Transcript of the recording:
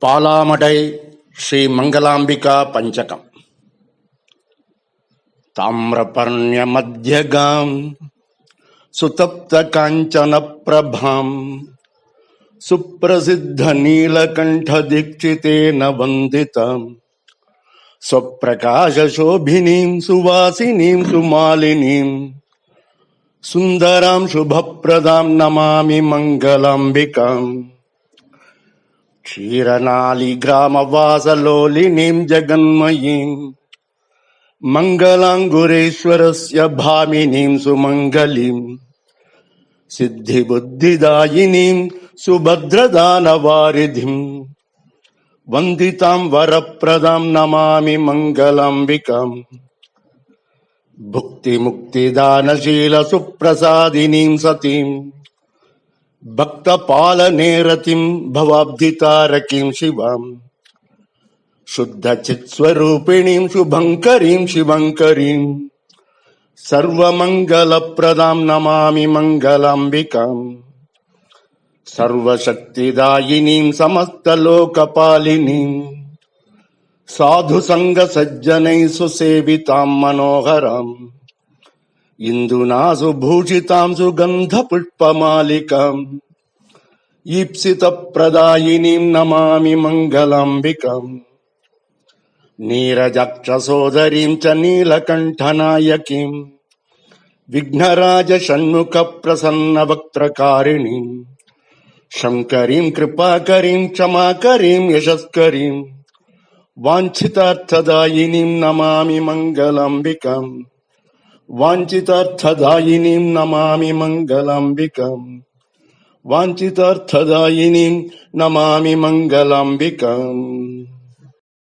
पालामडै श्री मंगलांबिका पंचकम। ताम्रपर्ण्य मध्यगाम सुतप्त कांचन प्रभाम सुप्रसिद्ध नीलकंठ दीक्षितेन वंदितम् स्वप्रकाश शोभिनीं सुवासिनीं सुमालिनीं सुंदरां शुभप्रदां नमामि मंगलांबिकाम्। क्षीरनाली ग्रामवासलोलिनीं जगन्मयीं मंगलांगुरेश्वरस्य भामिनीं सुमंगलीं सिद्धिबुद्धिदायिनीं सुभद्रदानवारिधिं वंदितां वरप्रदां नमामि मंगलांबिकाम्। भुक्तिमुक्तिदानशील सुप्रसादिनीं सतीं भक्तपालने रतिं भवाब्धितारकीं शिवां शुद्धचित्स्वरूपिणीं शुभंकरीं शिवंकरीं सर्वमंगलप्रदां नमामि मंगलांबिकाम्। सर्वशक्तिदायिनीं समस्तलोकपालिनीं साधुसंगसज्जनैः सुसेवितां मनोहराम् इंदुना सुभूषितां सुगंधपुष्पमालिकाम् ईप्सितप्रदायिनीं नमामि मंगलांबिकाम्। नीरजाक्षसोदरीं च नीलकंठनायकीं विघ्नराजषण्मुखप्रसन्नवक्त्रकारिणीं शंकरीं कृपाकरीं क्षमाकरीं यशस्करीं वाञ्छितार्थदायिनीं नमामि मंगलांबिकाम्। वाञ्छितार्थदायिनीं नमामि मंगलांबिकाम्। वाञ्छितार्थदायिनीं नमामि मंगलांबिकाम्।